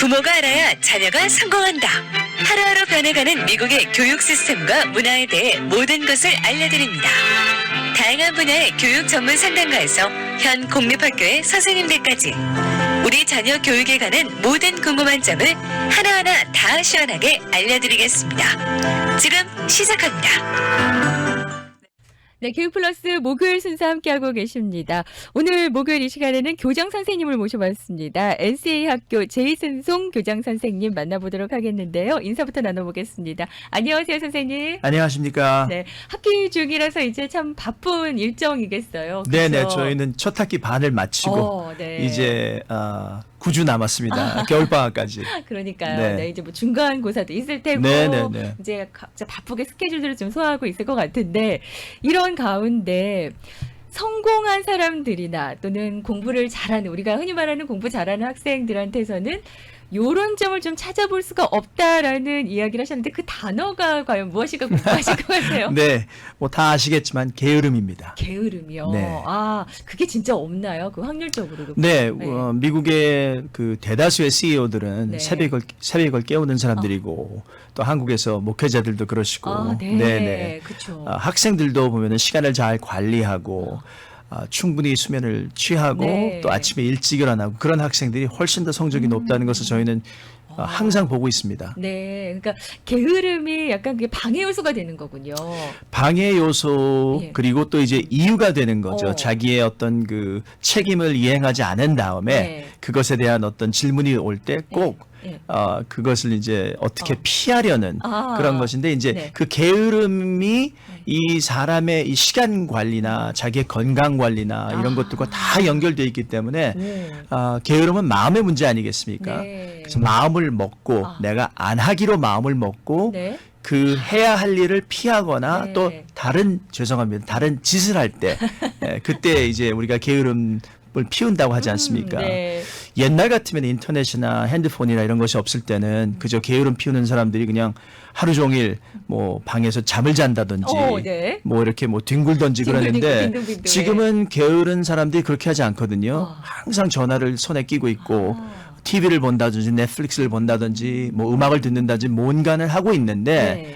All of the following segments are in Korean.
부모가 알아야 자녀가 성공한다. 하루하루 변해가는 미국의 교육 시스템과 문화에 대해 모든 것을 알려드립니다. 다양한 분야의 교육 전문 상담가에서 현 공립학교의 선생님들까지 우리 자녀 교육에 관한 모든 궁금한 점을 하나하나 다 시원하게 알려드리겠습니다. 지금 시작합니다. 네, 교육플러스 목요일 순서 함께하고 계십니다. 오늘 목요일 이 시간에는 교장 선생님을 모셔봤습니다. NCA 학교 제이슨송 교장 선생님 만나보도록 하겠는데요. 인사부터 나눠보겠습니다. 안녕하세요, 선생님. 안녕하십니까. 네, 학기 중이라서 이제 참 바쁜 일정이겠어요. 그렇죠? 네네, 저희는 첫 학기 반을 마치고 네. 이제 9주 남았습니다. 겨울방학까지. 그러니까요. 네. 네, 이제 뭐 중간고사도 있을 테고 네네네. 이제 각자 바쁘게 스케줄들을 좀 소화하고 있을 것 같은데 이런 가운데 성공한 사람들이나 또는 공부를 잘하는 우리가 흔히 말하는 공부 잘하는 학생들한테서는 요런 점을 좀 찾아볼 수가 없다라는 이야기를 하셨는데 그 단어가 과연 무엇인가 궁금하실 것 같아요. 네, 뭐 다 아시겠지만 게으름입니다. 게으름이요. 네. 아, 그게 진짜 없나요? 그 확률적으로도. 네, 미국의 그 대다수의 CEO들은 네. 새벽을 깨우는 사람들이고 또 한국에서 목회자들도 그러시고, 아, 네. 네네. 그렇죠. 학생들도 보면은 시간을 잘 관리하고. 충분히 수면을 취하고 네. 또 아침에 일찍 일어나고 그런 학생들이 훨씬 더 성적이 높다는 것을 저희는 항상 보고 있습니다. 네, 그러니까 게으름이 약간 그게 방해 요소가 되는 거군요. 방해 요소 예. 그리고 또 이제 이유가 되는 거죠. 어. 자기의 어떤 그 책임을 이행하지 않은 다음에 네. 그것에 대한 어떤 질문이 올 때 꼭 예. 그것을 이제 어떻게 피하려는 아. 그런 것인데 이제 네. 그 게으름이 이 사람의 이 시간 관리나 자기의 건강 관리나 이런 것들과 다 연결되어 있기 때문에 네. 게으름은 마음의 문제 아니겠습니까? 네. 그래서 마음을 먹고 내가 안 하기로 마음을 먹고 네. 그 해야 할 일을 피하거나 네. 또 다른 짓을 할 때 그때 이제 우리가 게으름을 피운다고 하지 않습니까? 네. 옛날 같으면 인터넷이나 핸드폰이나 이런 것이 없을 때는 그저 게으름 피우는 사람들이 그냥 하루 종일 뭐 방에서 잠을 잔다든지 네. 뭐 이렇게 뭐 뒹굴던지 그러는데 빙글빙글. 지금은 게으른 사람들이 그렇게 하지 않거든요. 항상 전화를 손에 끼고 있고 TV를 본다든지 넷플릭스를 본다든지 뭐 음악을 듣는다든지 뭔가를 하고 있는데 네.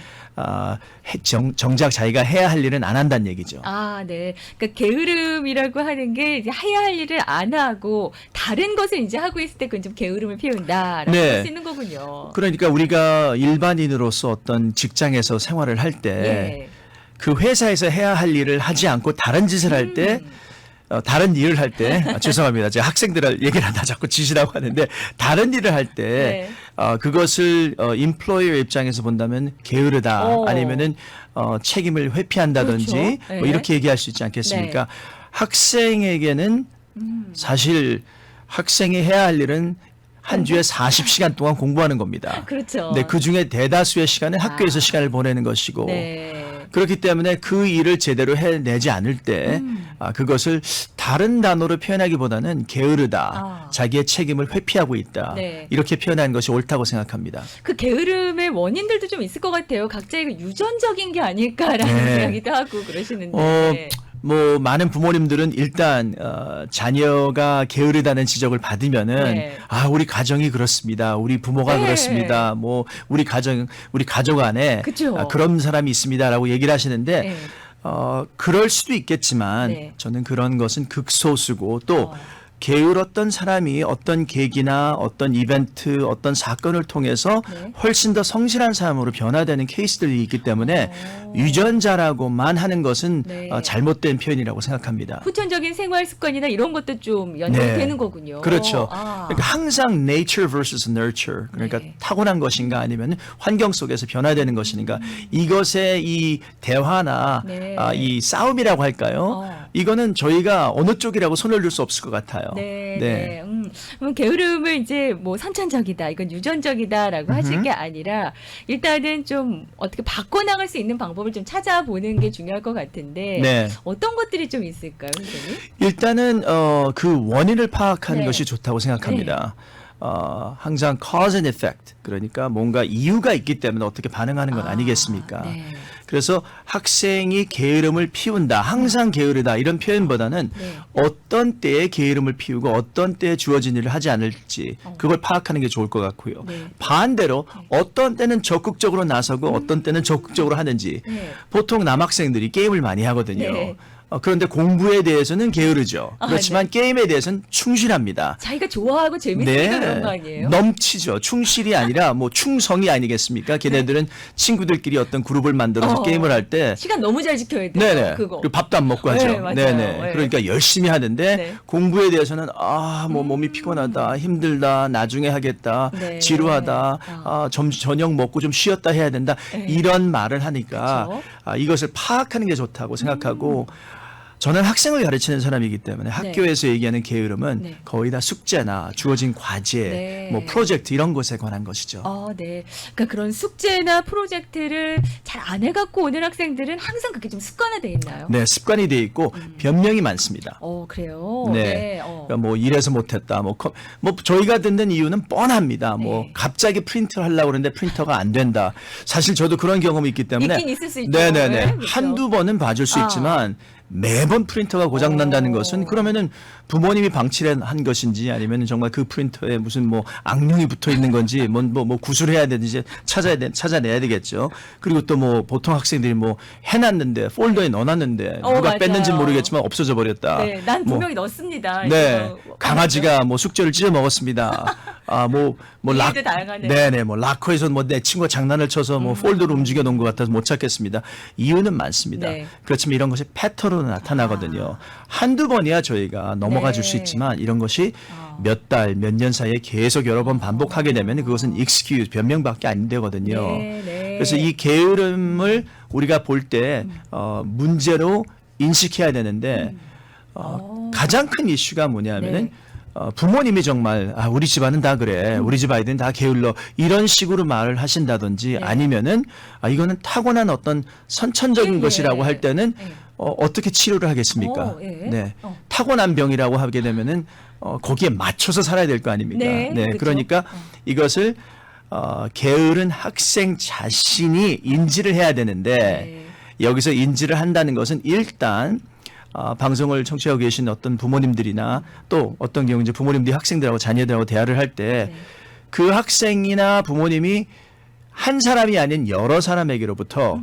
정작 자기가 해야 할 일은 안 한다는 얘기죠. 아, 네. 그러니까 게으름이라고 하는 게 이제 해야 할 일을 안 하고 다른 것을 이제 하고 있을 때 그건 좀 게으름을 피운다라고 네. 할 수 있는 거군요. 그러니까 우리가 일반인으로서 어떤 직장에서 생활을 할 때 그 예. 회사에서 해야 할 일을 하지 않고 다른 짓을 할 때 다른 일을 할 때 죄송합니다. 제가 학생들을 얘기를 한다 자꾸 짓이라고 하는데 다른 일을 할 때 네. 그것을 임플로이어 입장에서 본다면 게으르다 아니면은 책임을 회피한다든지 그렇죠. 뭐 네. 이렇게 얘기할 수 있지 않겠습니까? 학생에게는 사실 학생이 해야 할 일은 한 주에 40시간 동안 공부하는 겁니다. 그렇죠. 근데 그 중에 대다수의 시간은 학교에서 시간을 보내는 것이고 네. 그렇기 때문에 그 일을 제대로 해내지 않을 때 그것을 다른 단어로 표현하기보다는 게으르다, 자기의 책임을 회피하고 있다 네. 이렇게 표현하는 것이 옳다고 생각합니다. 그 게으름의 원인들도 좀 있을 것 같아요. 각자의 그 유전적인 게 아닐까라는 네. 이야기도 하고 그러시는데. 뭐 많은 부모님들은 일단 자녀가 게으르다는 지적을 받으면은 네. 우리 가정이 그렇습니다. 우리 부모가 네. 그렇습니다. 뭐 우리 가족 안에 그쵸. 그런 사람이 있습니다라고 얘기를 하시는데 네. 그럴 수도 있겠지만 네. 저는 그런 것은 극소수고 또 게으렀던 사람이 어떤 계기나 어떤 이벤트, 어떤 사건을 통해서 네. 훨씬 더 성실한 사람으로 변화되는 케이스들이 있기 때문에 유전자라고만 하는 것은 네. 잘못된 표현이라고 생각합니다. 후천적인 생활 습관이나 이런 것도 좀 연결되는 거군요. 그렇죠. 아. 그러니까 항상 nature versus nurture. 그러니까 네. 타고난 것인가 아니면 환경 속에서 변화되는 것인가. 이것의 이 대화나 네. 이 싸움이라고 할까요? 이거는 저희가 어느 쪽이라고 손을 들 수 없을 것 같아요. 네. 네. 그럼 게으름을 이제 뭐 선천적이다, 이건 유전적이다라고 하실 게 아니라 일단은 좀 어떻게 바꿔나갈 수 있는 방법을 좀 찾아보는 게 중요할 것 같은데 네. 어떤 것들이 좀 있을까요, 선생님? 일단은 그 원인을 파악하는 네. 것이 좋다고 생각합니다. 항상 cause and effect, 그러니까 뭔가 이유가 있기 때문에 어떻게 반응하는 건 아니겠습니까? 네. 그래서 학생이 게으름을 피운다, 항상 게으르다 이런 표현보다는 네. 어떤 때에 게으름을 피우고 어떤 때에 주어진 일을 하지 않을지 그걸 파악하는 게 좋을 것 같고요. 네. 반대로 어떤 때는 적극적으로 나서고 어떤 때는 적극적으로 하는지. 네. 보통 남학생들이 게임을 많이 하거든요. 네. 그런데 공부에 대해서는 게으르죠. 그렇지만 게임에 대해서는 충실합니다. 자기가 좋아하고 재밌으니까 그런 거 아니에요? 넘치죠. 충실이 아니라 뭐 충성이 아니겠습니까? 걔네들은 친구들끼리 어떤 그룹을 만들어서 게임을 할 때 시간 너무 잘 지켜야 돼요. 네네. 그거. 그리고 밥도 안 먹고 하죠. 네, 맞아요. 네네. 네. 그러니까 열심히 하는데 네. 공부에 대해서는 뭐 몸이 피곤하다, 힘들다, 나중에 하겠다, 네. 지루하다, 저녁 먹고 좀 쉬었다 해야 된다. 네. 이런 말을 하니까 그쵸? 이것을 파악하는 게 좋다고 생각하고 저는 학생을 가르치는 사람이기 때문에 학교에서 얘기하는 게으름은 네. 거의 다 숙제나 주어진 과제, 네. 뭐 프로젝트 이런 것에 관한 것이죠. 네. 그러니까 그런 숙제나 프로젝트를 잘 안 해갖고 오는 학생들은 항상 그게 좀 습관화돼 있나요? 네, 습관이 돼 있고 변명이 많습니다. 그래요. 네. 그러니까 뭐 이래서 못했다. 뭐 저희가 듣는 이유는 뻔합니다. 뭐 네. 갑자기 프린트를 하려고 그러는데 프린터가 안 된다. 사실 저도 그런 경험이 있기 때문에 있긴 있을 수 있죠. 네네네. 네, 그렇죠. 한두 번은 봐줄 수 있지만 매번 프린터가 고장 난다는 것은 그러면은 부모님이 방치를 한 것인지 아니면 정말 그 프린터에 무슨 뭐 악령이 붙어 있는 건지 뭐 구술해야 되는지 찾아내야 되겠죠. 그리고 또 뭐 보통 학생들이 뭐 해놨는데 폴더에 넣어놨는데 누가 맞아요. 뺐는지 모르겠지만 없어져 버렸다. 네, 난 뭐 분명히 넣습니다. 네, 이거 강아지가 뭐 숙제를 찢어 먹었습니다. 이해도 다양하네요. 네네, 뭐 락커에서 뭐 내 친구가 장난을 쳐서 뭐 폴더로 움직여 놓은 것 같아서 못 찾겠습니다. 이유는 많습니다. 네. 그렇지만 이런 것이 패턴으로 나타나거든요. 한두 번이야 저희가 넘어가 줄 수 네. 있지만 이런 것이 몇 달, 몇 년 사이에 계속 여러 번 반복하게 되면 그것은 excuse, 변명밖에 안 되거든요. 네, 네. 그래서 이 게으름을 우리가 볼 때 문제로 인식해야 되는데 가장 큰 이슈가 뭐냐면은 네. 부모님이 정말 우리 집안은 다 그래, 우리 집 아이들은 다 게을러 이런 식으로 말을 하신다든지 네. 아니면은 이거는 타고난 어떤 선천적인 예, 것이라고 예. 할 때는 예. 어떻게 치료를 하겠습니까? 예. 네, 어. 타고난 병이라고 하게 되면은 거기에 맞춰서 살아야 될 거 아닙니까? 네, 그렇죠. 그러니까 이것을 게으른 학생 자신이 인지를 해야 되는데 네. 여기서 인지를 한다는 것은 일단 방송을 청취하고 계신 어떤 부모님들이나 또 어떤 경우 이제 부모님들이 학생들하고 자녀들하고 대화를 할 때 그 학생이나 부모님이 한 사람이 아닌 여러 사람에게로부터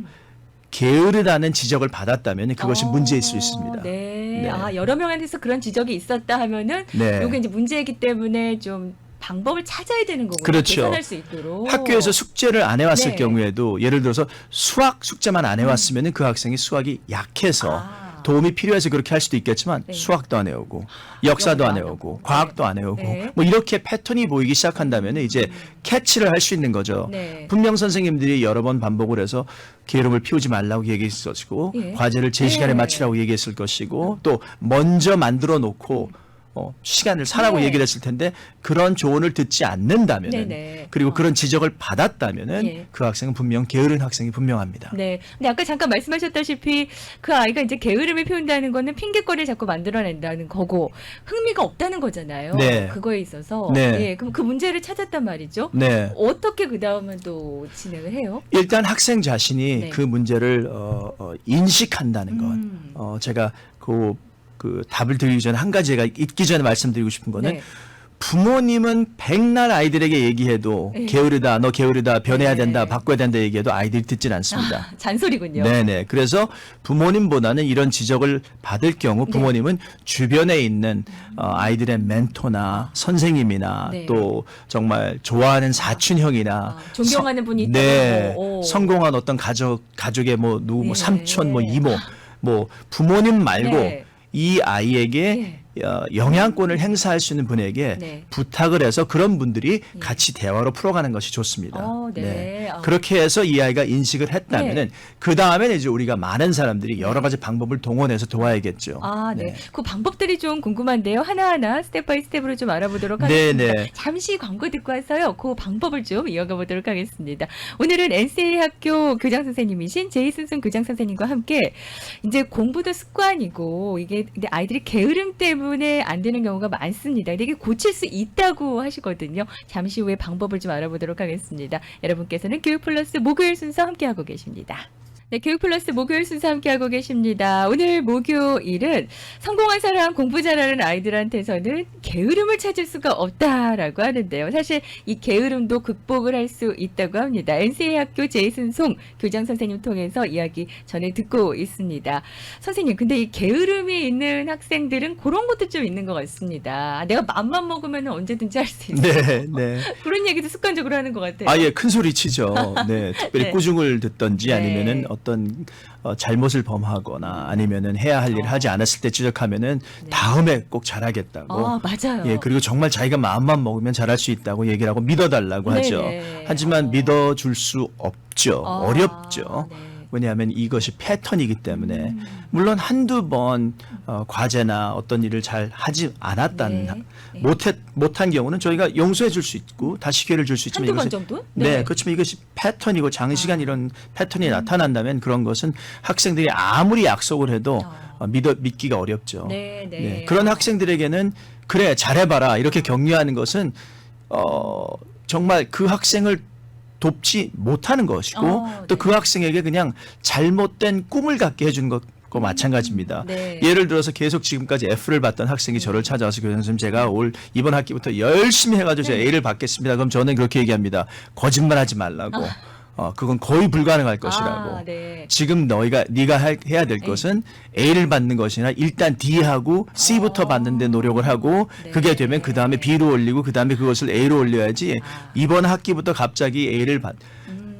게으르다는 지적을 받았다면 그것이 문제일 수 있습니다. 네. 네. 여러 명한테서 그런 지적이 있었다 하면은 네. 이게 이제 문제이기 때문에 좀 방법을 찾아야 되는 거군요. 그렇죠. 개선할 수 있도록. 학교에서 숙제를 안 해왔을 네. 경우에도 예를 들어서 수학 숙제만 안 해왔으면 그 학생이 수학이 약해서 도움이 필요해서 그렇게 할 수도 있겠지만 네. 수학도 안 해오고 역사도 안 영어도 안 해오고 해오고. 과학도 안 해오고 네. 뭐 이렇게 패턴이 보이기 시작한다면 이제 캐치를 할 수 있는 거죠. 네. 분명 선생님들이 여러 번 반복을 해서 게으름을 피우지 말라고 얘기했을 것이고 예. 과제를 제 시간에 네. 마치라고 얘기했을 것이고 또 먼저 만들어 놓고 시간을 사라고 네. 얘기를 했을 텐데 그런 조언을 듣지 않는다면 네네. 그리고 그런 지적을 받았다면은 예. 그 학생은 분명 게으른 학생이 분명합니다. 네. 근데 아까 잠깐 말씀하셨다시피 그 아이가 이제 게으름을 피운다는 거는 핑계거리를 자꾸 만들어낸다는 거고 흥미가 없다는 거잖아요. 네. 그거에 있어서. 네. 예. 그럼 그 문제를 찾았단 말이죠. 네. 어떻게 그 다음은 또 진행을 해요? 일단 학생 자신이 네. 그 문제를 인식한다는 것. 제가 그 답을 드리기 전에 한 가지 제가 잊기 전에 말씀드리고 싶은 거는 네. 부모님은 백날 아이들에게 얘기해도 네. 게으르다, 너 게으르다, 변해야 네. 된다, 바꿔야 된다 얘기해도 아이들이 듣진 않습니다. 잔소리군요. 네네. 그래서 부모님보다는 이런 지적을 받을 경우 네. 부모님은 주변에 있는 아이들의 멘토나 선생님이나 네. 또 정말 좋아하는 사촌형이나 존경하는 분이 있다고. 네. 오. 성공한 어떤 가족의 뭐 누구 뭐 네. 삼촌 뭐 이모 뭐 부모님 말고 네. 이 아이에게 네. 영향권을 행사할 수 있는 분에게 네. 부탁을 해서 그런 분들이 같이 대화로 풀어가는 것이 좋습니다. 네. 그렇게 해서 이 아이가 인식을 했다면은 네. 그 다음에는 이제 우리가 많은 사람들이 여러 가지 방법을 동원해서 도와야겠죠. 네. 그 방법들이 좀 궁금한데요. 하나하나 스텝 바이 스텝으로 좀 알아보도록 하겠습니다. 네네. 잠시 광고 듣고 와서요. 그 방법을 좀 이어가 보도록 하겠습니다. 오늘은 NCA 학교 교장 선생님이신 제이슨슨 교장 선생님과 함께 이제 공부도 습관이고 이게 근데 아이들이 게으름 때문에 때문에 안 되는 경우가 많습니다. 근데 이게 고칠 수 있다고 하시거든요. 잠시 후에 방법을 좀 알아보도록 하겠습니다. 여러분께서는 교육 플러스 목요일 순서 함께하고 계십니다. 네, 교육 플러스 목요일 순서 함께하고 계십니다. 오늘 목요일은 성공한 사람, 공부 잘하는 아이들한테서는 게으름을 찾을 수가 없다라고 하는데요. 사실 이 게으름도 극복을 할 수 있다고 합니다. NCA 학교 제이슨송 교장 선생님 통해서 이야기 전에 듣고 있습니다. 선생님, 근데 이 게으름이 있는 학생들은 그런 것도 좀 있는 것 같습니다. 내가 맘만 먹으면 언제든지 할 수 있는 네, 네. 그런 얘기도 습관적으로 하는 것 같아요. 아예 큰 소리 치죠. 네, 특별히 네. 꾸중을 듣던지 네. 아니면은 어떤 잘못을 범하거나 아니면은 해야 할 일을 하지 않았을 때 지적하면은 네. 다음에 꼭 잘하겠다고. 아, 맞아요. 예, 그리고 정말 자기가 마음만 먹으면 잘할 수 있다고 얘기를 하고 믿어달라고 하죠. 네네. 하지만 믿어줄 수 없죠. 아, 어렵죠. 네. 왜냐하면 이것이 패턴이기 때문에 물론 한두 번 과제나 어떤 일을 잘 하지 않았다는 네. 네. 못한 경우는 저희가 용서해 줄 수 있고 다시 기회를 줄 수 있지만 한두 번 이것은 정도? 네, 그렇지만 이것이 패턴이고 장시간 이런 패턴이 나타난다면 그런 것은 학생들이 아무리 약속을 해도 믿기가 어렵죠. 네, 네. 네, 그런 학생들에게는 그래 잘해봐라 이렇게 격려하는 것은 정말 그 학생을 돕지 못하는 것이고 또 그 네. 학생에게 그냥 잘못된 꿈을 갖게 해주는 것과 마찬가지입니다. 네. 예를 들어서 계속 지금까지 F를 받던 학생이 저를 찾아와서 교장 선생님 제가 이번 학기부터 열심히 해가지고 제가 A를 받겠습니다. 그럼 저는 그렇게 얘기합니다. 거짓말하지 말라고. 그건 거의 불가능할 것이라고. 네. 지금 네가 해야 될 것은 A를 받는 것이나 일단 D하고 C부터 받는데 노력을 하고 네. 그게 되면 그 다음에 B로 올리고 그 다음에 그것을 A로 올려야지 이번 학기부터 갑자기 A를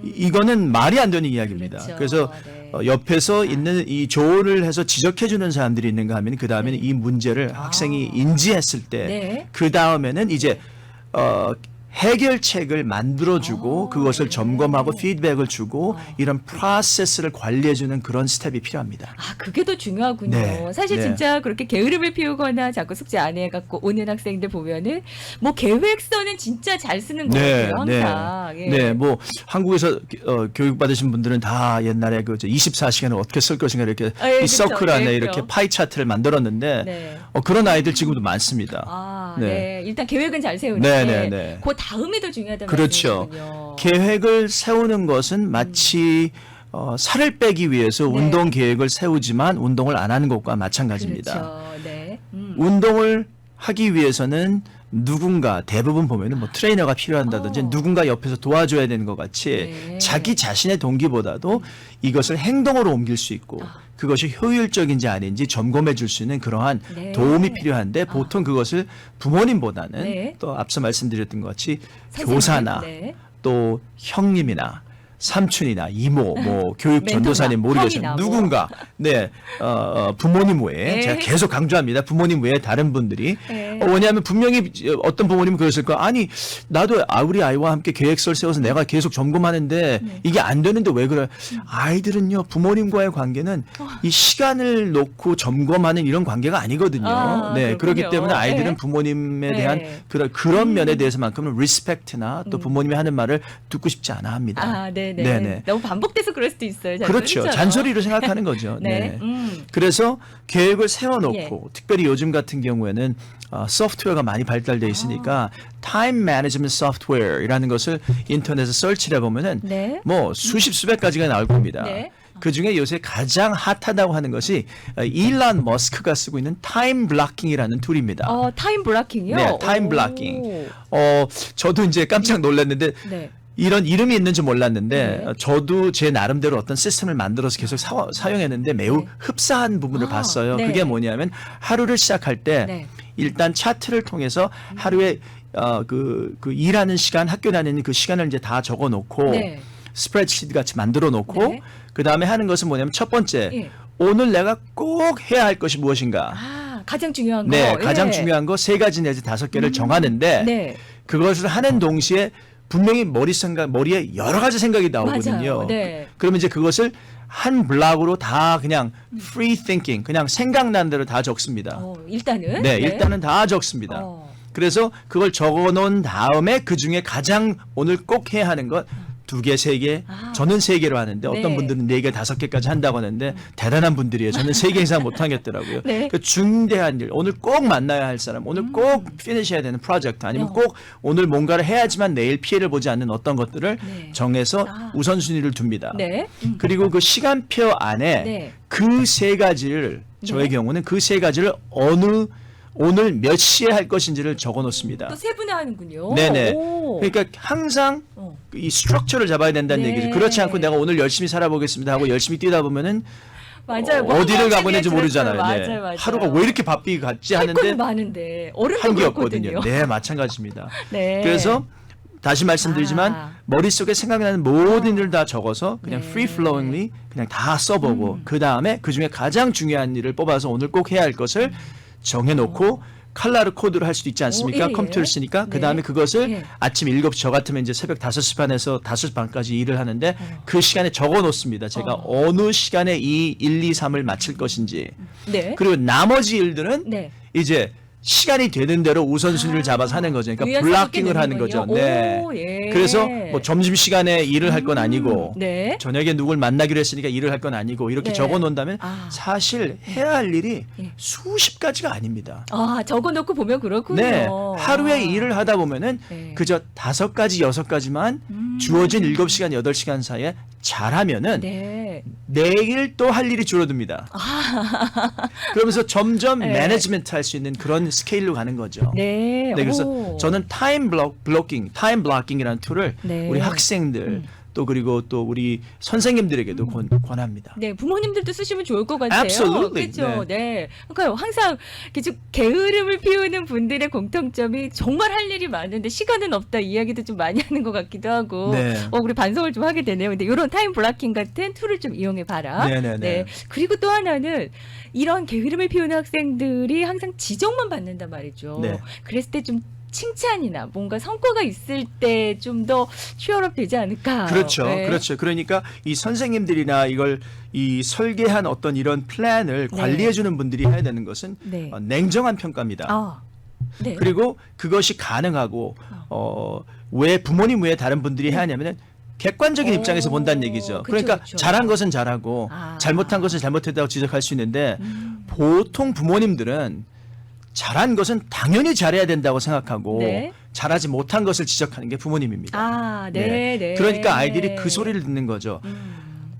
이거는 말이 안 되는 이야기입니다. 그렇죠. 그래서 네. 옆에서 있는 이 조언을 해서 지적해주는 사람들이 있는가 하면 그 다음에는 이 문제를 학생이 인지했을 때 네. 그 다음에는 이제 해결책을 만들어주고 그것을 네. 점검하고 피드백을 주고 이런 프로세스를 관리해주는 그런 스텝이 필요합니다. 아, 그게 더 중요하군요. 네. 사실 네. 진짜 그렇게 게으름을 피우거나 자꾸 숙제 안 해갖고 오는 학생들 보면은 뭐 계획서는 진짜 잘 쓰는 것 같아요. 항상. 예. 네, 뭐 한국에서 교육 받으신 분들은 다 옛날에 그 24시간을 어떻게 쓸 것인가 이렇게 아, 예, 이 그쵸. 서클 안에 네, 이렇게 그렇죠. 파이 차트를 만들었는데 네. 그런 아이들 지금도 많습니다. 아, 네. 네. 일단 계획은 잘 세우는데 네, 네, 네. 그 다음이 더 중요하다는 그렇죠. 말씀이군요. 계획을 세우는 것은 마치 살을 빼기 위해서 네. 운동 계획을 세우지만 운동을 안 하는 것과 마찬가지입니다. 그렇죠. 네. 운동을 하기 위해서는 누군가 대부분 보면은 뭐 트레이너가 필요한다든지 누군가 옆에서 도와줘야 되는 것 같이 네. 자기 자신의 동기보다도 이것을 행동으로 옮길 수 있고 그것이 효율적인지 아닌지 점검해 줄 수 있는 그러한 네. 도움이 필요한데 보통 그것을 부모님보다는 네. 또 앞서 말씀드렸던 것 같이 선생님, 교사나 네. 또 형님이나 삼촌이나 이모, 뭐 교육 멘토나, 전도사님 모르겠어요. 형이나 뭐. 누군가 네 부모님 외에 네. 제가 계속 강조합니다. 부모님 외에 다른 분들이 네. 왜냐하면 분명히 어떤 부모님은 그랬을 거야. 아니 나도 우리 아이와 함께 계획서를 세워서 내가 계속 점검하는데 이게 안 되는데 왜 그래? 아이들은요 부모님과의 관계는 이 시간을 놓고 점검하는 이런 관계가 아니거든요. 아, 네 그렇기 그렇군요. 때문에 아이들은 네. 부모님에 네. 대한 그런 면에 대해서만큼은 리스펙트나 또 부모님이 하는 말을 듣고 싶지 않아 합니다. 아, 네네. 네네. 너무 반복돼서 그럴 수도 있어요. 그렇죠. 잔소리처럼. 잔소리로 생각하는 거죠. 네. 네. 그래서 계획을 세워놓고 예. 특별히 요즘 같은 경우에는 소프트웨어가 많이 발달돼 있으니까 타임 매니지먼트 소프트웨어이라는 것을 인터넷에 설치를 해보면은 네. 뭐 수백 가지가 나올 겁니다. 네. 그 중에 요새 가장 핫하다고 하는 것이 일론 머스크가 쓰고 있는 타임 블락킹이라는 툴입니다. 타임 블락킹이요? 네, 타임 오. 블락킹. 저도 이제 깜짝 놀랐는데 네. 이런 이름이 있는지 몰랐는데 네. 저도 제 나름대로 어떤 시스템을 만들어서 계속 사용했는데 매우 네. 흡사한 부분을 아, 봤어요. 네. 그게 뭐냐면 하루를 시작할 때 네. 일단 차트를 통해서 하루에 그 일하는 시간, 학교 다니는 그 시간을 이제 다 적어 놓고 네. 스프레드시트 같이 만들어 놓고 네. 그 다음에 하는 것은 뭐냐면 첫 번째 예. 오늘 내가 꼭 해야 할 것이 무엇인가. 가장 중요한 거. 네, 가장 예. 중요한 거 3가지 내지 5개를 정하는데 네. 그것을 하는 동시에 분명히 머리에 여러 가지 생각이 나오거든요. 맞아요. 네. 그러면 이제 그것을 한 블락으로 다 그냥 free thinking, 그냥 생각난 대로 다 적습니다. 일단은. 네, 일단은 다 적습니다. 어. 그래서 그걸 적어 놓은 다음에 그 중에 가장 오늘 꼭 해야 하는 것 2개, 3개, 아. 저는 3개로 하는데 어떤 네. 분들은 4개, 5개까지 한다고 하는데 대단한 분들이에요. 저는 3개 이상 못 하겠더라고요. 네. 그 중대한 일, 오늘 꼭 만나야 할 사람, 오늘 꼭 피니시해야 되는 프로젝트 아니면 꼭 오늘 뭔가를 해야지만 내일 피해를 보지 않는 어떤 것들을 네. 정해서 아. 우선순위를 둡니다. 네. 그리고 그 시간표 안에 네. 그 3가지를 저의 네. 경우는 그 3가지를 오늘 몇 시에 할 것인지를 적어 놓습니다. 또 세분화하는군요. 네네. 오. 그러니까 항상 어. 이 스트럭처를 잡아야 된다는 네. 얘기죠. 그렇지 않고 내가 오늘 열심히 살아보겠습니다 하고 열심히 뛰다 보면은 맞아요. 어디를 가고 있는지 모르잖아요. 맞아요, 네. 맞아요. 하루가 왜 이렇게 바삐 갔지 할 하는데 건 많은데 어른도 한 게 그렇거든요. 없거든요. 네, 마찬가지입니다. 네. 그래서 다시 말씀드리지만 아. 머릿속에 생각나는 모든 일을 다 적어서 그냥 네. free flowingly 그냥 다 써보고 그 다음에 그 중에 가장 중요한 일을 뽑아서 오늘 꼭 해야 할 것을 정해놓고 칼라르 코드로 할 수도 있지 않습니까? 오, 예. 컴퓨터를 쓰니까 네. 그 다음에 그것을 예. 아침 7시 저 같으면 이제 새벽 5시 반에서 5시 반까지 일을 하는데 그 시간에 적어 놓습니다. 제가 어느 시간에 이 1, 2, 3을 마칠 것인지 네. 그리고 나머지 일들은 네. 이제 시간이 되는 대로 우선순위를 잡아서 하는 거죠. 그러니까 유연성을 블락킹을 하는 거죠. 깨내는군요. 네. 오, 예. 그래서 뭐 점심 시간에 일을 할 건 아니고 네. 저녁에 누굴 만나기로 했으니까 일을 할 건 아니고 이렇게 네. 적어 놓는다면 아. 사실 해야 할 일이 예. 수십 가지가 아닙니다. 아, 적어놓고 보면 그렇군요. 네. 하루에 아. 일을 하다 보면은 네. 그저 5가지, 6가지만 주어진 7시간, 8시간 사이에 잘하면은 네. 내일 또 할 일이 줄어듭니다. 그러면서 점점 네. 매니지먼트 할 수 있는 그런 스케일로 가는 거죠. 네. 네, 그래서 오. 저는 타임 블로킹이라는 툴을 네. 우리 학생들 또 그리고 또 우리 선생님들에게도 권합니다. 네, 부모님들도 쓰시면 좋을 것 같아요. Absolutely. 그렇죠. 네. 그러니까 항상 이렇게 좀 게으름을 피우는 분들의 공통점이 정말 할 일이 많은데 시간은 없다 이야기도 좀 많이 하는 것 같기도 하고. 네. 우리 반성을 좀 하게 되네요. 근데 이런 타임 블락킹 같은 툴을 좀 이용해 봐라. 네네네. 네. 그리고 또 하나는 이런 게으름을 피우는 학생들이 항상 지적만 받는단 말이죠. 네. 그랬을 때 좀 칭찬이나 뭔가 성과가 있을 때 좀 더 취업업 되지 않을까. 그렇죠. 네. 그렇죠. 그러니까 이 선생님들이나 이걸 이 설계한 어떤 이런 플랜을 네. 관리해 주는 분들이 해야 되는 것은 네. 냉정한 평가입니다. 아. 네. 그리고 그것이 가능하고 왜 부모님 외에 다른 분들이 해야 하냐면은 객관적인 오, 입장에서 본다는 얘기죠. 그쵸, 그러니까 그쵸. 잘한 것은 잘하고 아. 잘못한 것은 잘못했다고 지적할 수 있는데 보통 부모님들은 잘한 것은 당연히 잘해야 된다고 생각하고 네. 잘하지 못한 것을 지적하는 게 부모님입니다. 아, 네, 네. 그러니까 아이들이 그 소리를 듣는 거죠.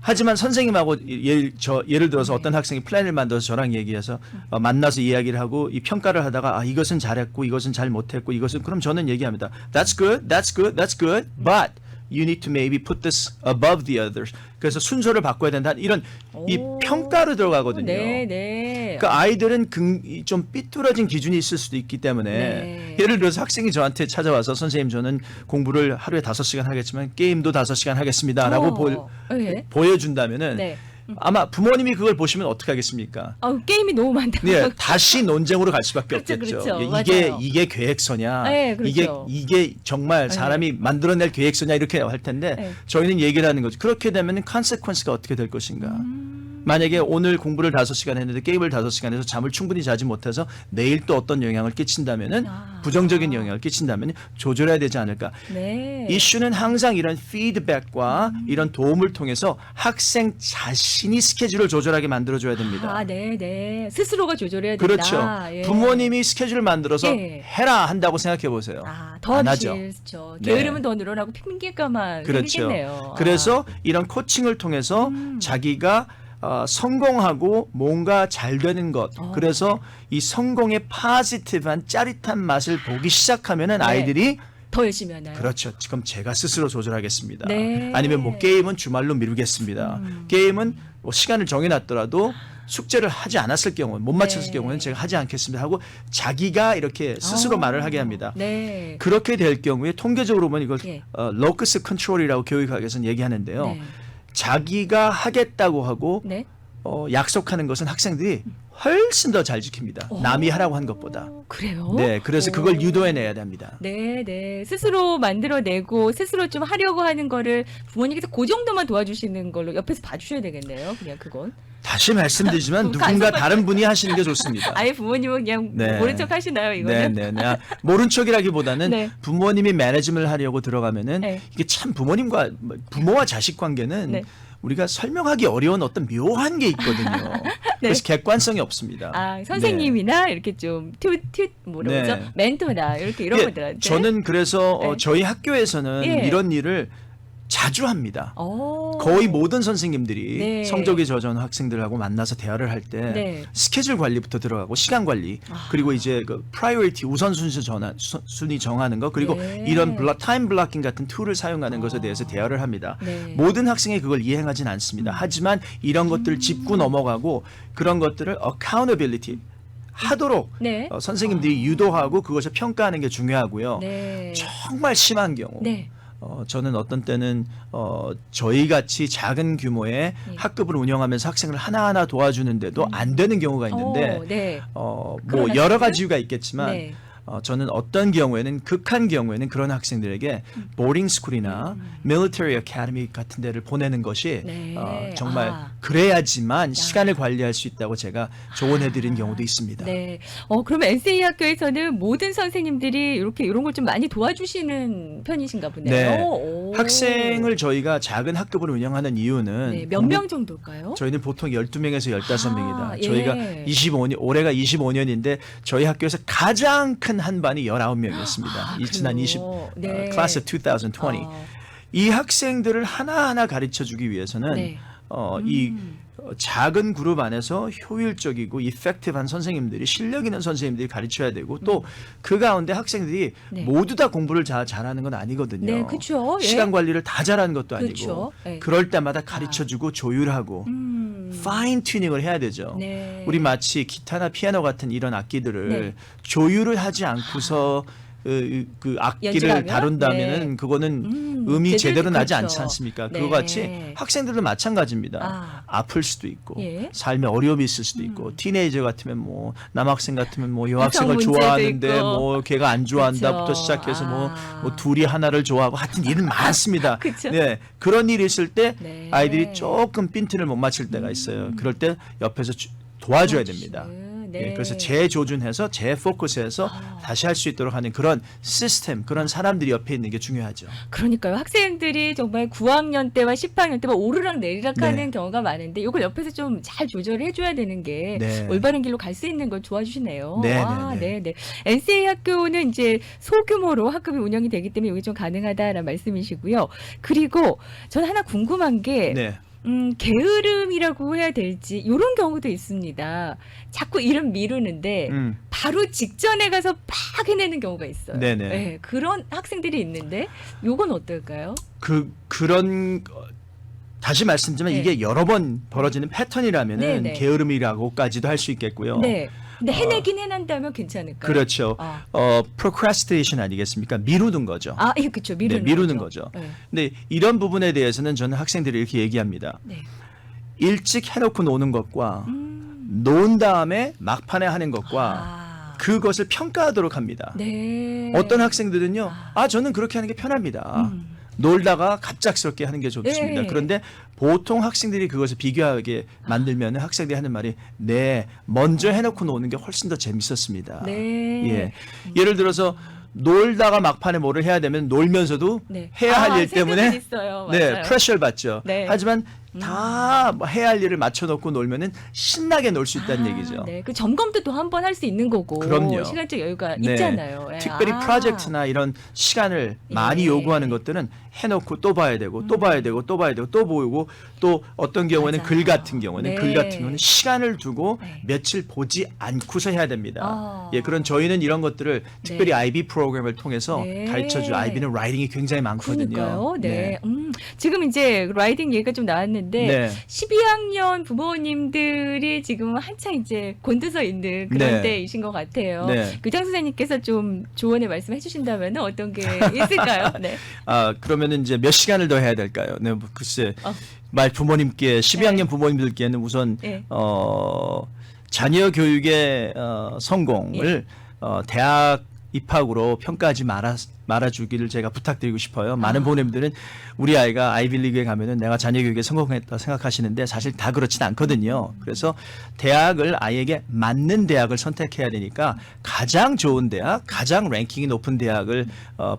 하지만 선생님하고 예를 들어서 네. 어떤 학생이 플랜을 만들어서 저랑 얘기해서 만나서 이야기를 하고 이 평가를 하다가 이것은 잘했고 이것은 잘 못했고 이것은 그럼 저는 얘기합니다. That's good, that's good, that's good, but you need to maybe put this above the others. 그래서 순서를 바꿔야 된다. 이런 이 오. 평가로 들어가거든요. 네, 네. 그러니까 아이들은 좀 삐뚤어진 기준이 있을 수도 있기 때문에 네. 예를 들어서 학생이 저한테 찾아와서 선생님 저는 공부를 하루에 5시간 하겠지만 게임도 5시간 하겠습니다라고 네. 보여준다면은 네. 아마 부모님이 그걸 보시면 어떻게 하겠습니까? 게임이 너무 많다. 네, 다시 논쟁으로 갈 수밖에 그렇죠, 없겠죠. 그렇죠. 이게 맞아요. 이게 계획서냐? 네, 그렇죠. 이게 정말 사람이 만들어낼 계획서냐 이렇게 할 텐데 네. 저희는 얘기를 하는 거죠. 그렇게 되면은 컨세퀀스가 어떻게 될 것인가? 만약에 오늘 공부를 5시간 했는데 게임을 5시간 해서 잠을 충분히 자지 못해서 내일 또 어떤 영향을 끼친다면은 부정적인 영향을 끼친다면 조절해야 되지 않을까? 네. 이슈는 항상 이런 피드백과 이런 도움을 통해서 학생 자신이 스케줄을 조절하게 만들어줘야 됩니다. 아, 네, 네. 스스로가 조절해야 된다. 그렇죠. 예. 부모님이 스케줄을 만들어서 예. 해라 한다고 생각해 보세요. 더 안 하죠. 그렇죠. 네. 게으름은 더 늘어나고 핑계가만 그렇죠. 생기겠네요. 그래서 이런 코칭을 통해서 자기가 성공하고 뭔가 잘 되는 것. 그래서 이 성공의 파지티브한 짜릿한 맛을 보기 시작하면은 네. 아이들이 더 열심히 하나요? 그렇죠. 지금 제가 스스로 조절하겠습니다. 네. 아니면 뭐 게임은 주말로 미루겠습니다. 게임은 뭐 시간을 정해놨더라도 숙제를 하지 않았을 경우, 못 맞췄을 네. 경우는 제가 하지 않겠습니다 하고 자기가 이렇게 스스로 말을 하게 합니다. 네. 그렇게 될 경우에 통계적으로 보면 이걸 예. 로커스 컨트롤이라고 교육학에서는 얘기하는데요. 네. 자기가 하겠다고 하고 네. 약속하는 것은 학생들이 훨씬 더 잘 지킵니다. 남이 하라고 한 것보다. 그래요? 네, 그래서 그걸 오. 유도해내야 됩니다. 네, 네. 스스로 만들어내고 스스로 좀 하려고 하는 거를 부모님께서 그 정도만 도와주시는 걸로 옆에서 봐주셔야 되겠네요. 그냥 그건. 다시 말씀드리지만 그럼 누군가 다른 분이 하시는 게 좋습니다. 아예 부모님은 그냥 네. 모른 척 하시나요, 이거는? 네. 모른 척이라기보다는 네. 부모님이 매니지먼트를 하려고 들어가면은 네. 이게 참 부모와 자식 관계는 네. 우리가 설명하기 어려운 어떤 묘한 게 있거든요. 그래서 객관성이 없습니다. 아, 선생님이나 이렇게 좀 뭐라고 네. 그러죠? 멘토나 이렇게 이런 예, 분들한테. 저는 그래서 네. 저희 학교에서는 예. 이런 일을 자주 합니다. 오. 거의 모든 선생님들이 네. 성적이 저조한 학생들하고 만나서 대화를 할 때 네. 스케줄 관리부터 들어가고 시간 관리 아. 그리고 이제 그 프라이어리티 우선순위 순위 정하는 거 그리고 네. 이런 타임 블로킹 같은 툴을 사용하는 것에 대해서 대화를 합니다. 네. 모든 학생이 그걸 이행하진 않습니다. 하지만 이런 것들을 짚고 넘어가고 그런 것들을 accountability 하도록 네. 선생님들이 유도하고 그것을 평가하는 게 중요하고요. 네. 정말 심한 경우 네. 저는 어떤 때는 저희 같이 작은 규모의 네. 학급을 운영하면서 학생을 하나하나 도와주는데도 안 되는 경우가 있는데 네. 뭐 그런 여러 학생들? 가지 이유가 있겠지만 네. 저는 어떤 경우에는 극한 경우에는 그런 학생들에게 보딩 스쿨이나 밀리터리 어카데미 같은 데를 보내는 것이 네. 정말 아. 그래야지만 시간을 관리할 수 있다고 제가 조언해드린 경우도 있습니다. 네. 그러면 NCA 학교에서는 모든 선생님들이 이렇게 이런 걸 좀 많이 도와주시는 편이신가 보네요. 네. 오. 학생을 저희가 작은 학급을 운영하는 이유는 네. 몇 명 정도일까요? 저희는 보통 12명에서 15명이다. 아, 예. 저희가 25년, 올해가 25년인데 저희 학교에서 가장 큰 한 반이 19명이었습니다. 아, 지난 그래요? 20, 네. class of 2020. 이 학생들을 하나하나 가르쳐 주기 위해서는 네. 이 작은 그룹 안에서 효율적이고 이펙티브한 선생님들이 실력 있는 선생님들이 가르쳐야 되고 또 그 가운데 학생들이 네. 모두 다 공부를 잘하는 건 아니거든요. 네, 그렇죠. 예. 시간 관리를 다 잘하는 것도 아니고 그렇죠. 예. 그럴 때마다 가르쳐 주고 조율하고 파인 튜닝을 해야 되죠. 네. 우리 마치 기타나 피아노 같은 이런 악기들을 네. 조율을 하지 않고서 그 악기를 연주하면? 다룬다면은 네. 그거는 음이 제대로 나지 그렇죠. 않지 않습니까? 네. 그거 같이 학생들도 마찬가지입니다. 아. 아플 수도 있고 예. 삶에 어려움이 있을 수도 있고 티네이저 같으면 뭐 남학생 같으면 뭐 여학생을 문제도 좋아하는데 있고. 뭐 걔가 안 좋아한다부터 그렇죠. 시작해서 아. 뭐 둘이 하나를 좋아하고 하여튼 일은 많습니다. 그쵸. 네. 그런 일이 있을 때 네. 아이들이 조금 핀트를 못 맞출 때가 있어요. 그럴 때 옆에서 도와줘야 됩니다. 네. 예, 그래서 재조준해서 재포커스해서 다시 할 수 있도록 하는 그런 시스템, 그런 사람들이 옆에 있는 게 중요하죠. 그러니까요. 학생들이 정말 9학년 때와 10학년 때만 오르락 내리락 네. 하는 경우가 많은데 이걸 옆에서 좀 잘 조절을 해줘야 되는 게 네. 올바른 길로 갈 수 있는 걸 도와주시네요. 네, 아, 네, 네. 네. NCA 학교는 이제 소규모로 학급이 운영이 되기 때문에 이게 좀 가능하다라는 말씀이시고요. 그리고 저는 하나 궁금한 게 네. 게으름이라고 해야 될지 이런 경우도 있습니다. 자꾸 이름 미루는데 바로 직전에 가서 팍 해내는 경우가 있어요. 네네. 네, 그런 학생들이 있는데 요건 어떨까요? 그런 다시 말씀드리면 네. 이게 여러 번 벌어지는 패턴이라면은 네, 네. 게으름이라고까지도 할 수 있겠고요. 네. 근데 해내긴 해낸다면 괜찮을까요? 그렇죠. 아, procrastination 아니겠습니까? 미루는 거죠. 예, 그렇죠. 미루는, 네, 미루는 거죠. 네. 근데 이런 부분에 대해서는 저는 학생들이 이렇게 얘기합니다. 네. 일찍 해놓고 노는 것과 논 다음에 막판에 하는 것과 그것을 평가하도록 합니다. 네. 어떤 학생들은요, 저는 그렇게 하는 게 편합니다. 놀다가 갑작스럽게 하는 게 좋습니다. 네. 그런데 보통 학생들이 그것을 비교하게 만들면 학생들이 하는 말이 네, 먼저 해놓고 노는 게 훨씬 더 재밌었습니다. 네. 예. 예를 들어서 놀다가 막판에 뭐를 해야 되면 놀면서도 네. 해야 할 일 때문에 있어요. 네, 맞아요. 프레셔를 받죠. 네. 하지만 다 해야 할 일을 맞춰놓고 놀면은 신나게 놀 수 있다는 얘기죠. 네, 그 점검도 또 한 번 할 수 있는 거고. 그럼요. 시간적 여유가 네. 있잖아요. 예. 특별히 프로젝트나 이런 시간을 많이 예. 요구하는 것들은 해놓고 또 봐야 되고 또 봐야 되고 또 봐야 되고 또 보이고 또 어떤 경우에는 맞아요. 글 같은 경우는 네. 글 같은 경우는 시간을 두고 네. 며칠 보지 않고서 해야 됩니다. 아. 예, 그런 저희는 이런 것들을 특별히 네. IB 프로그램을 통해서 네. 가르쳐줘. IB는 라이팅이 굉장히 많거든요. 그러니까요. 네. 지금 이제 라이딩 얘기가 좀 나왔는데 네. 12학년 부모님들이 지금 한창 이제 곤두서 있는 그런 네. 때이신 것 같아요. 네. 교장 선생님께서 좀 조언의 말씀 해주신다면 어떤 게 있을까요? 네. 그러면은 이제 몇 시간을 더 해야 될까요? 네, 뭐 글쎄. 말 부모님께 12학년 부모님들께는 우선 네. 자녀 교육의 성공을 대학 입학으로 평가하지 말아주기를 제가 부탁드리고 싶어요. 많은 부모님들은 우리 아이가 아이빌리그에 가면은 내가 자녀 교육에 성공했다 생각하시는데 사실 다 그렇진 않거든요. 그래서 대학을 아이에게 맞는 대학을 선택해야 되니까 가장 좋은 대학, 가장 랭킹이 높은 대학을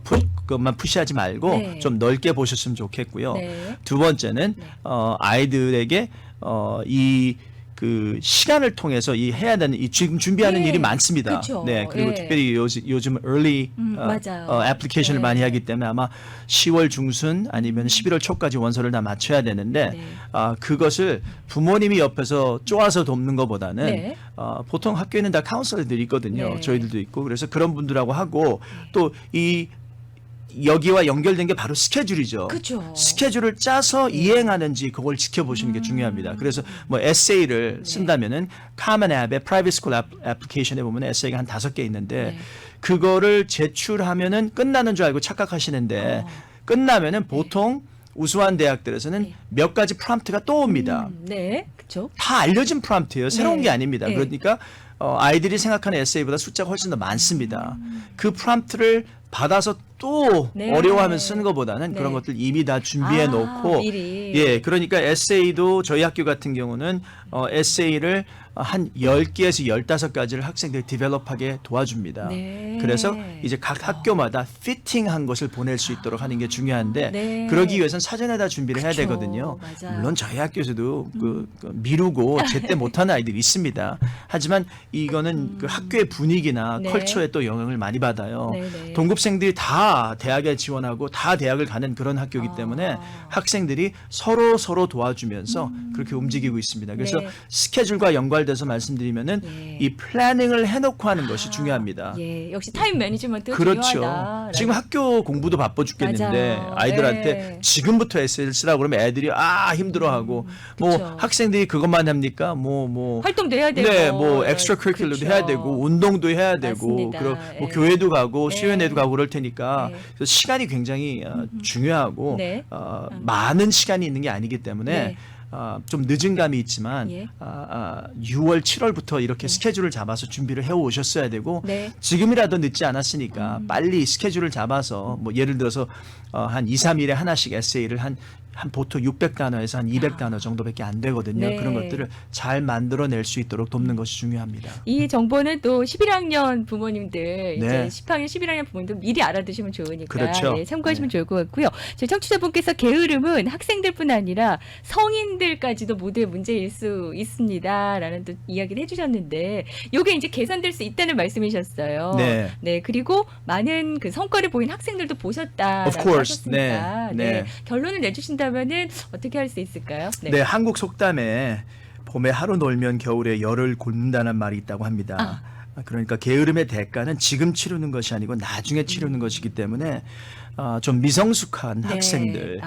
그것만 푸시하지 말고 네. 좀 넓게 보셨으면 좋겠고요. 네. 두 번째는 아이들에게 이 그 시간을 통해서 이 해야 되는 이 지금 준비하는 네. 일이 많습니다. 그쵸. 네, 그리고 예. 특별히 요즘 early 맞아요. 애플리케이션을 네. 많이 하기 때문에 아마 10월 중순 아니면 11월 초까지 원서를 다 맞춰야 되는데 네. 그것을 부모님이 옆에서 쪼아서 돕는 것보다는 네. 보통 학교에는 다 카운슬러들이 있거든요. 네. 저희들도 있고 그래서 그런 분들하고 하고 또 이 여기와 연결된 게 바로 스케줄이죠. 그죠. 스케줄을 짜서 이행하는지 그걸 지켜보시는 게 중요합니다. 그래서 뭐 에세이를 쓴다면은 Common App의 Private School 애플리케이션에 보면 에세이가 한 5개 있는데 네. 그거를 제출하면은 끝나는 줄 알고 착각하시는데 끝나면은 보통 우수한 대학들에서는 네. 몇 가지 프롬프트가 또 옵니다. 네, 그렇죠. 다 알려진 프롬프트예요. 새로운 네. 게 아닙니다. 네. 그러니까 아이들이 생각하는 에세이보다 숫자가 훨씬 더 많습니다. 그 프롬프트를 받아서 또 네. 어려워하면서 쓰는 것보다는 네. 그런 것들 이미 다 준비해 놓고 미리. 예, 그러니까 에세이도 저희 학교 같은 경우는 에세이를 한 10개에서 15가지를 학생들이 디벨롭하게 도와줍니다. 네. 그래서 이제 각 학교마다 피팅한 것을 보낼 수 있도록 하는 게 중요한데 네. 그러기 위해서는 사전에 다 준비를 해야 그쵸. 되거든요. 맞아요. 물론 저희 학교에서도 그 미루고 제때 못하는 아이들이 있습니다. 하지만 이거는 그 학교의 분위기나 네. 컬처에 또 영향을 많이 받아요. 네네. 동급생들이 다 대학에 지원하고 다 대학을 가는 그런 학교이기 때문에 학생들이 서로 도와주면서 그렇게 움직이고 있습니다. 그래서 네. 스케줄과 연관돼서 말씀드리면은 예. 이 플래닝을 해놓고 하는 것이 중요합니다. 예, 역시 타임 매니지먼트 그렇죠. 중요하다. 지금 학교 공부도 바빠 죽겠는데 맞아요. 아이들한테 네. 지금부터 에세이를 쓰라고 그러면 애들이 힘들어하고 뭐 그쵸. 학생들이 그것만 합니까? 뭐 활동도 해야 되고. 네, 뭐 엑스트라 커리큘럼도 그쵸. 해야 되고 운동도 해야 되고 맞습니다. 그리고 뭐 예. 교회도 가고 네. 수련회도 가고 그럴 테니까 네. 그래서 시간이 굉장히 중요하고 네. 많은 시간이 있는 게 아니기 때문에 네. 좀 늦은 감이 있지만 예. 6월, 7월부터 이렇게 스케줄을 잡아서 준비를 해 오셨어야 되고 네. 지금이라도 늦지 않았으니까 빨리 스케줄을 잡아서 뭐 예를 들어서 한 2, 3일에 하나씩 에세이를 한 보통 600단어에서 한 200단어 정도밖에 안 되거든요. 네. 그런 것들을 잘 만들어낼 수 있도록 돕는 것이 중요합니다. 이 정보는 또 11학년 부모님들, 네. 이제 10학년, 11학년 부모님들 미리 알아두시면 좋으니까 그렇죠. 예, 참고하시면 네. 좋을 것 같고요. 저희 청취자분께서 게으름은 학생들뿐 아니라 성인들까지도 모두의 문제일 수 있습니다라는 또 이야기를 해주셨는데, 요게 이제 개선될 수 있다는 말씀이셨어요. 네. 네, 그리고 많은 그 성과를 보인 학생들도 보셨다라고 Of course. 하셨으니까, 네. 네. 결론을 내주신다면은 어떻게 할 수 있을까요? 네, 한국 속담에 봄에 하루 놀면 겨울에 열을 곪는다는 말이 있다고 합니다. 그러니까 게으름의 대가는 지금 치르는 것이 아니고 나중에 치르는 것이기 때문에 좀 미성숙한 네. 학생들,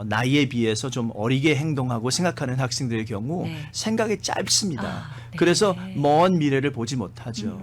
나이에 비해서 좀 어리게 행동하고 생각하는 학생들의 경우 네. 생각이 짧습니다. 네. 그래서 먼 미래를 보지 못하죠.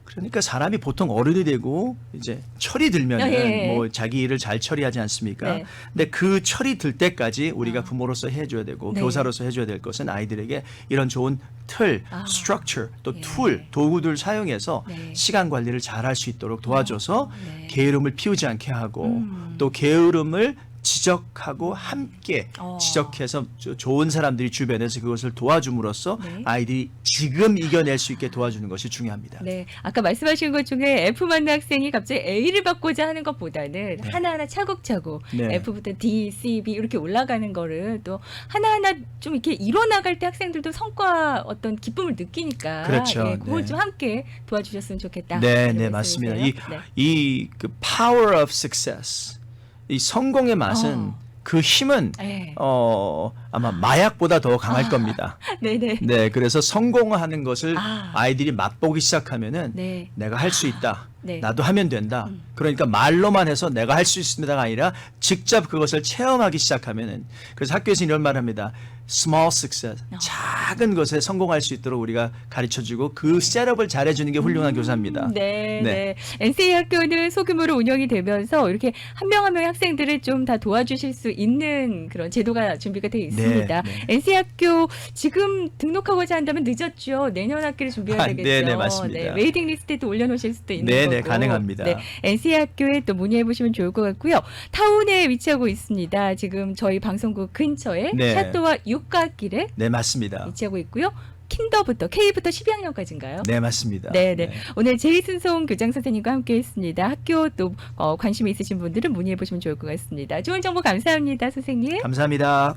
그러니까 사람이 보통 어른이 되고 이제 철이 들면은 예. 뭐 자기 일을 잘 처리하지 않습니까? 네. 근데 그 철이 들 때까지 우리가 부모로서 해줘야 되고 네. 교사로서 해줘야 될 것은 아이들에게 이런 좋은 틀, structure, 또 예. 툴, 도구들 사용해서 네. 시간 관리를 잘 할 수 있도록 도와줘서 네. 게으름을 피우지 않게 하고 또 게으름을 지적하고 함께 지적해서 좋은 사람들이 주변에서 그것을 도와줌으로써 네. 아이들이 지금 이겨낼 수 있게 도와주는 것이 중요합니다. 네, 아까 말씀하신 것 중에 F 맞는 학생이 갑자기 A를 받고자 하는 것보다는 하나하나 차곡차곡 네. F부터 D, C, B 이렇게 올라가는 거를 또 하나하나 좀 이렇게 이뤄나갈 때 학생들도 성과 어떤 기쁨을 느끼니까 그렇죠. 예, 그걸 네. 좀 함께 도와주셨으면 좋겠다. 네, 이런 네, 말씀이세요? 맞습니다. 네. 이 그 power of success, 이 성공의 맛은 그 힘은 네. 아마 마약보다 더 강할 겁니다. 네네. 네, 그래서 성공하는 것을 아. 아이들이 맛보기 시작하면은 네. 내가 할 수 있다. 네. 나도 하면 된다. 그러니까 말로만 해서 내가 할 수 있습니다가 아니라 직접 그것을 체험하기 시작하면은 그래서 학교에서 이런 말을 합니다. small success. 작은 것에 성공할 수 있도록 우리가 가르쳐주고 그 셋업을 잘해주는 게 훌륭한 교사입니다. 네, 네. 네. NCA 학교는 소규모로 운영이 되면서 이렇게 한 명 한 명의 학생들을 좀 다 도와주실 수 있는 그런 제도가 준비가 되어 있습니다. 네. NCA 학교 지금 등록하고자 한다면 늦었죠. 내년 학기를 준비해야 아, 되겠죠. 네, 맞습니다. 웨이팅 리스트에도 올려놓으실 수도 있는 네, 거고. 네, 가능합니다. 네, NCA 학교에 또 문의해 보시면 좋을 것 같고요. 타운에 위치하고 있습니다. 지금 저희 방송국 근처에 네. 샤또와 육가길에 네, 맞습니다. 위치하고 있고요. 킨더부터 K부터 12학년까지인가요? 네, 맞습니다. 네. 오늘 제이슨송 교장 선생님과 함께했습니다. 학교 또 관심이 있으신 분들은 문의해 보시면 좋을 것 같습니다. 좋은 정보 감사합니다, 선생님. 감사합니다.